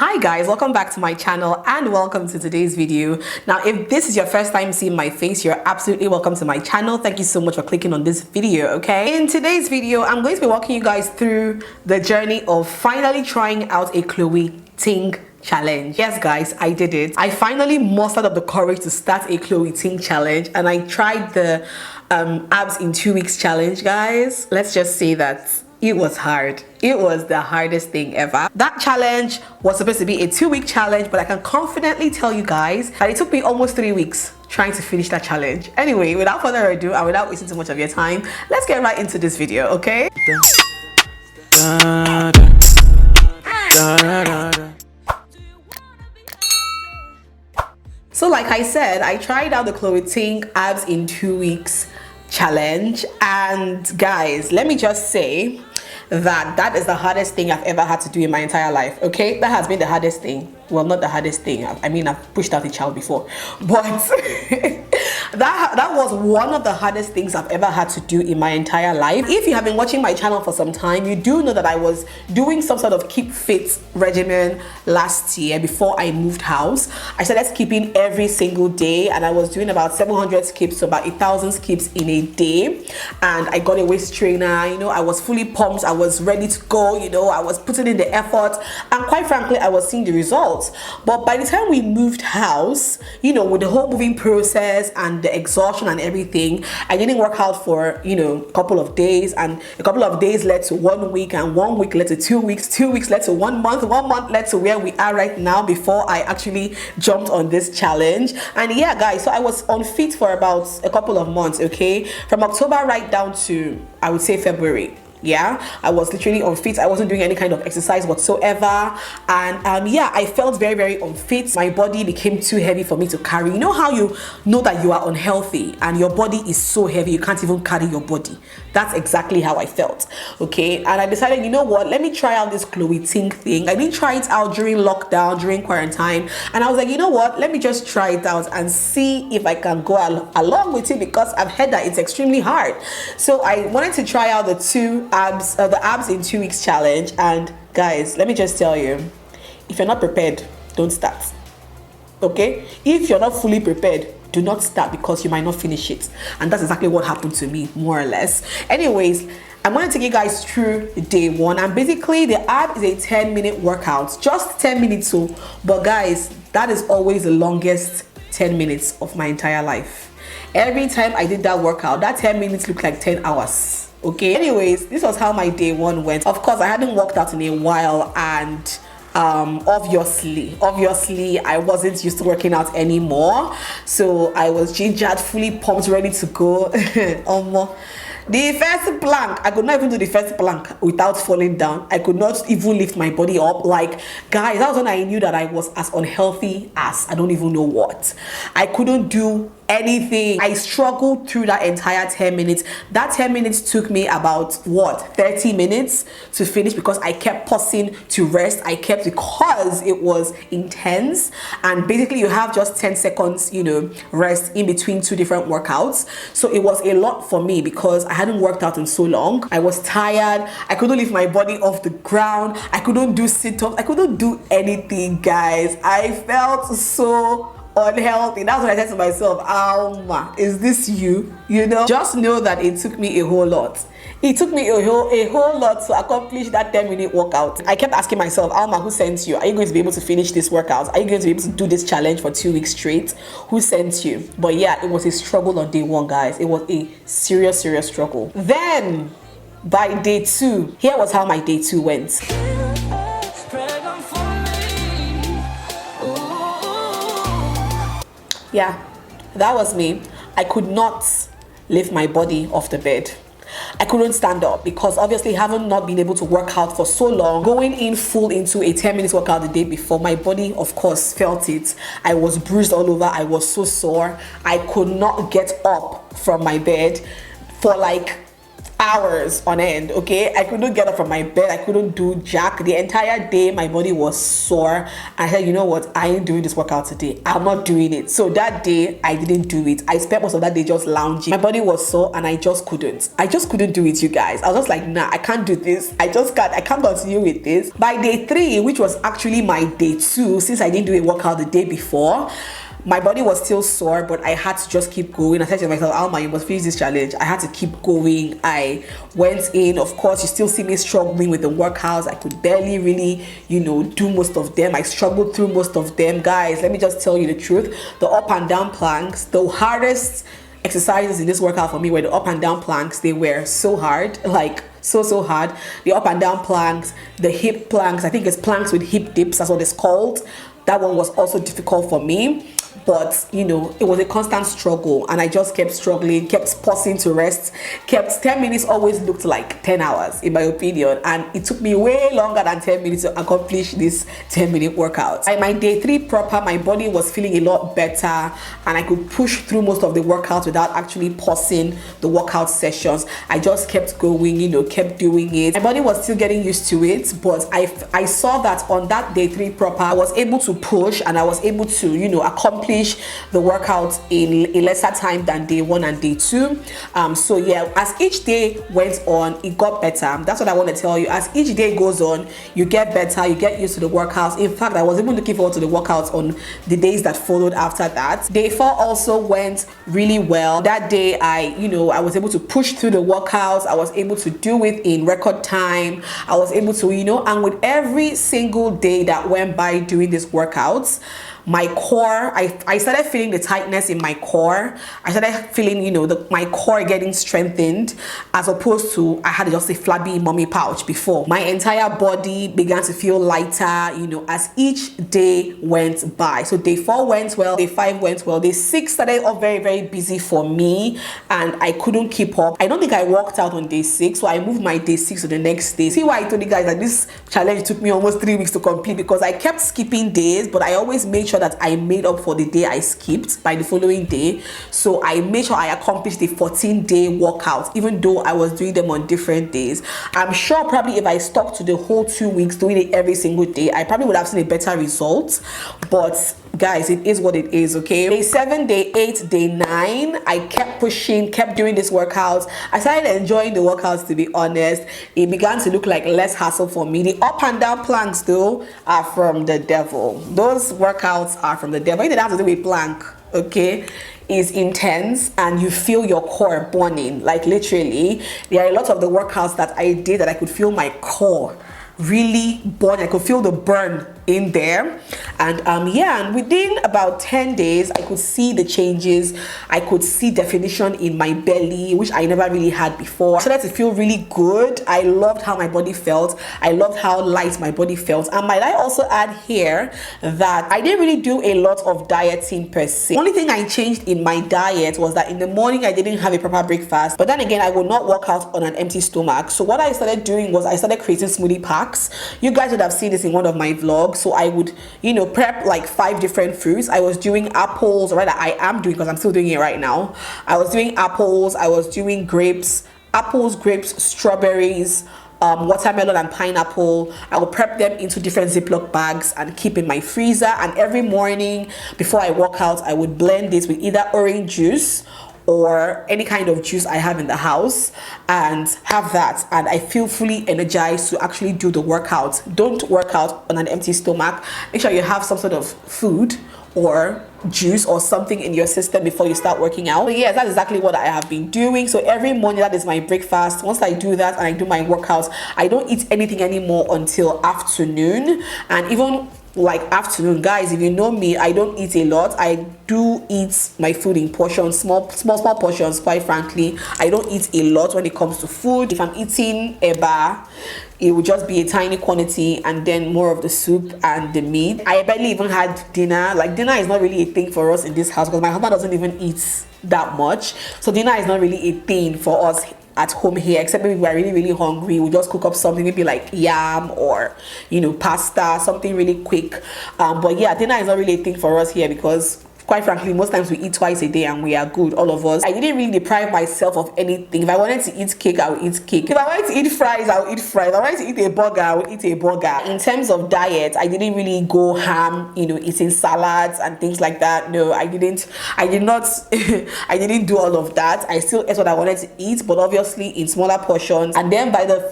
Hi guys, welcome back to my channel and welcome to today's video. Now, if this is your first time seeing my face, you're absolutely welcome to my channel. Thank you so much for clicking on this video, okay? In today's video, I'm going to be walking you guys through the journey of finally trying out a Chloe Ting challenge. Yes guys, I did it. I finally mustered up the courage to start a Chloe Ting challenge, and I tried the abs in 2 weeks challenge, guys. Let's just say that it was hard. It was the hardest thing ever. That challenge was supposed to be a 2-week challenge, but I can confidently tell you guys that it took me almost 3 weeks trying to finish that challenge. Anyway, without further ado and without wasting too much of your time, let's get right into this video, okay? So like I said, I tried out the Chloe Ting abs in 2 weeks challenge, and guys, let me just say that is the hardest thing I've ever had to do in my entire life. Okay, that has been the hardest thing. Well, not the hardest thing. I mean, I've pushed out a child before, but that was one of the hardest things I've ever had to do in my entire life. If you have been watching my channel for some time, you do know that I was doing some sort of keep fit regimen last year before I moved house. I started skipping every single day, and I was doing about 700 skips, so about 1,000 skips in a day. And I got a waist trainer. You know, I was fully pumped. I was ready to go. You know, I was putting in the effort, and quite frankly, I was seeing the results. But by the time we moved house, you know, with the whole moving process and the exhaustion and everything, I didn't work out for, you know, a couple of days, and a couple of days led to 1 week, and 1 week led to 2 weeks, 2 weeks led to 1 month, 1 month led to where we are right now before I actually jumped on this challenge. And yeah guys, so I was unfit for about a couple of months, okay, from October right down to, I would say, February. Yeah, I was literally unfit. I wasn't doing any kind of exercise whatsoever, and yeah, I felt very, very unfit. My body became too heavy for me to carry. You know how you know that you are unhealthy and your body is so heavy you can't even carry your body? That's exactly how I felt, okay? And I decided, you know what, let me try out this Chloe Ting thing. I didn't try it out during lockdown, during quarantine, and I was like, you know what, let me just try it out and see if I can go along with it, because I've heard that it's extremely hard. So I wanted to try out the abs in 2 weeks challenge. And guys, let me just tell you, if you're not prepared, don't start, okay? If you're not fully prepared, do not start, because you might not finish it. And that's exactly what happened to me, more or less. Anyways, I'm going to take you guys through day one, and basically the ab is a 10-minute workout, just 10 minutes. So, but guys, that is always the longest 10 minutes of my entire life. Every time I did that workout, that 10 minutes looked like 10 hours. Okay, anyways, this was how my day one went. Of course, I hadn't worked out in a while, and obviously I wasn't used to working out anymore, so I was gingered, fully pumped, ready to go. The first plank, I could not even do the first plank without falling down. I could not even lift my body up. Like, guys, that was when I knew that I was as unhealthy as I don't even know what. I couldn't do anything. I struggled through that entire 10 minutes. That 10 minutes took me about, what, 30 minutes to finish, because I kept pausing to rest. Because it was intense, and basically you have just 10 seconds, you know, rest in between two different workouts. So it was a lot for me, because I hadn't worked out in so long. I was tired. I couldn't lift my body off the ground. I couldn't do sit-ups. I couldn't do anything, guys. I felt so unhealthy. That's what I said to myself, Alma, is this you? You know, just know that it took me a whole lot. It took me a whole lot to accomplish that 10-minute workout. I kept asking myself, Alma, who sent you? Are you going to be able to finish this workout? Are you going to be able to do this challenge for 2 weeks straight? Who sent you? But yeah, it was a struggle on day one, guys. It was a serious struggle. Then by day two, here was how my day two went. Yeah, that was me. I could not lift my body off the bed. I couldn't stand up, because obviously having not been able to work out for so long, going in full into a 10-minute workout the day before, my body of course felt it. I was bruised all over. I was so sore. I could not get up from my bed for like hours on end. Okay, I couldn't get up from my bed, I couldn't do jack. The entire day my body was sore. I said, you know what, I ain't doing this workout today, I'm not doing it. So that day I didn't do it. I spent most of that day just lounging. My body was sore and I just couldn't do it, you guys. I was just like, nah, I can't do this. I can't continue with this. By day 3, which was actually my day 2, since I didn't do a workout the day before, my body was still sore, but I had to just keep going. I said to myself, Alma, you must finish this challenge. I had to keep going. I went in. Of course, you still see me struggling with the workouts. I could barely really, do most of them. I struggled through most of them. Guys, let me just tell you the truth. The up and down planks, the hardest exercises in this workout for me were the up and down planks. They were so hard, like so hard. The up and down planks, the hip planks, I think it's planks with hip dips, that's what it's called. That one was also difficult for me. But it was a constant struggle, and I just kept struggling, kept pausing to rest, 10 minutes always looked like 10 hours in my opinion, and it took me way longer than 10 minutes to accomplish this 10-minute workout. By my day 3 proper, my body was feeling a lot better, and I could push through most of the workouts without actually pausing the workout sessions. I just kept going, kept doing it. My body was still getting used to it, but I saw that on that day 3 proper, I was able to push, and I was able to accomplish the workout in a lesser time than day 1 and day 2. So yeah, as each day went on, it got better. That's what I want to tell you. As each day goes on, you get better, you get used to the workouts. In fact, I was even looking forward to the workouts on the days that followed after that. Day 4 also went really well. That day I was able to push through the workouts. I was able to do it in record time. I was able to, and with every single day that went by doing these workouts, my core, I started feeling the tightness in my core. I started feeling, my core getting strengthened, as opposed to I had just a flabby mommy pouch before. My entire body began to feel lighter, as each day went by. So day 4 went well, day 5 went well, day 6 started off very, very busy for me, and I couldn't keep up. I don't think I walked out on day 6, so I moved my day 6 to the next day. See why I told you guys that this challenge took me almost 3 weeks to complete, because I kept skipping days, but I always made sure that I made up for the day I skipped by the following day. So I made sure I accomplished the 14-day workout, even though I was doing them on different days. I'm sure probably if I stuck to the whole 2 weeks doing it every single day, I probably would have seen a better result. But guys, it is what it is. Okay, day 7, day 8, day 9, I kept pushing, kept doing these workouts. I started enjoying the workouts, to be honest. It began to look like less hassle for me. The up and down planks though are from the devil. Those workouts are from the devil. It didn't have to do with plank, okay? Is intense, and you feel your core burning. Like literally, there are a lot of the workouts that I did that I could feel my core really burn. I could feel the burn in there, and and within about 10 days I could see the changes. I could see definition in my belly, which I never really had before. I started to feel really good. I loved how my body felt. I loved how light my body felt. And might I also add here that I didn't really do a lot of dieting per se. The only thing I changed in my diet was that in the morning I didn't have a proper breakfast, but then again I would not work out on an empty stomach. So what I started doing was I started creating smoothie packs. You guys would have seen this in one of my vlogs. So I would prep like 5 different fruits. I was doing apples, or rather I am doing, because I'm still doing it right now. I was doing apples, I was doing grapes, strawberries, watermelon and pineapple. I will prep them into different Ziploc bags and keep in my freezer. And every morning before I walk out, I would blend this with either orange juice or any kind of juice I have in the house, and have that, and I feel fully energized to actually do the workout. Don't work out on an empty stomach. Make sure you have some sort of food or juice or something in your system before you start working out. So yes, that's exactly what I have been doing. So every morning, that is my breakfast. Once I do that and I do my workouts, I don't eat anything anymore until afternoon. And even like afternoon, guys, if you know me, I don't eat a lot. I do eat my food in portions, small portions. Quite frankly, I don't eat a lot when it comes to food. If I'm eating a bar, it would just be a tiny quantity, and then more of the soup and the meat. I barely even had dinner. Like, dinner is not really a thing for us in this house, because my husband doesn't even eat that much. So dinner is not really a thing for us at home here, except maybe we're really hungry. We'll just cook up something, maybe like yam or pasta, something really quick. But yeah, dinner is not really a thing for us here, because quite frankly, most times we eat twice a day and we are good, all of us. I didn't really deprive myself of anything. If I wanted to eat cake, I would eat cake. If I wanted to eat fries, I would eat fries. If I wanted to eat a burger, I would eat a burger. In terms of diet, I didn't really go ham, you know, eating salads and things like that. No, I did not I didn't do all of that. I still ate what I wanted to eat, but obviously in smaller portions. And then by the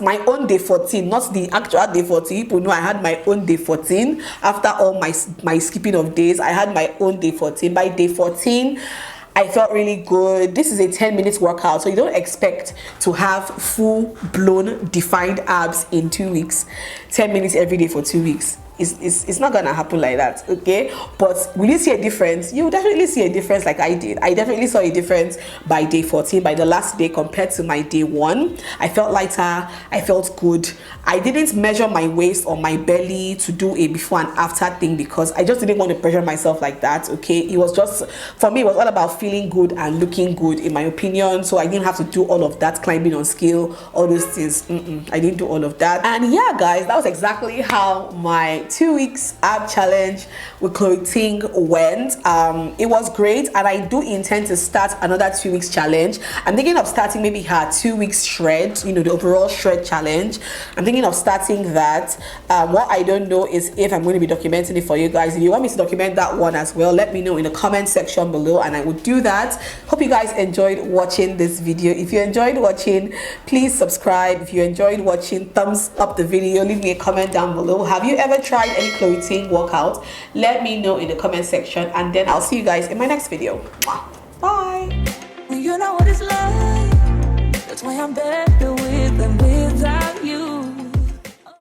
my own day 14, not the actual day 14, people know I had my own day 14 after all my skipping of days. I had my own day 14. By day 14, I felt really good. This is a 10-minute workout, so you don't expect to have full-blown defined abs in 2 weeks. 10 minutes every day for 2 weeks. It's not gonna happen like that, okay? But will you see a difference? You will definitely see a difference, like I did. I definitely saw a difference by day 14, by the last day compared to my day 1. I felt lighter, I felt good. I didn't measure my waist or my belly to do a before and after thing because I just didn't want to pressure myself like that, okay? It was just, for me, it was all about feeling good and looking good, in my opinion. So I didn't have to do all of that, climbing on scale, all those things. I didn't do all of that. And yeah, guys, that was exactly how my 2 weeks ab challenge with Chloe Ting went. It was great, and I do intend to start another 2 weeks challenge. I'm thinking of starting maybe her 2 weeks shred, you know, the overall shred challenge. I'm thinking of starting that. What I don't know is if I'm going to be documenting it for you guys. If you want me to document that one as well, let me know in the comment section below and I would do that. Hope you guys enjoyed watching this video. If you enjoyed watching, please subscribe. If you enjoyed watching, thumbs up the video, leave me a comment down below. Have you ever tried any Chloe Ting workout? Let me know in the comment section, and then I'll see you guys in my next video. Bye. You know what it's like. That's why I'm better with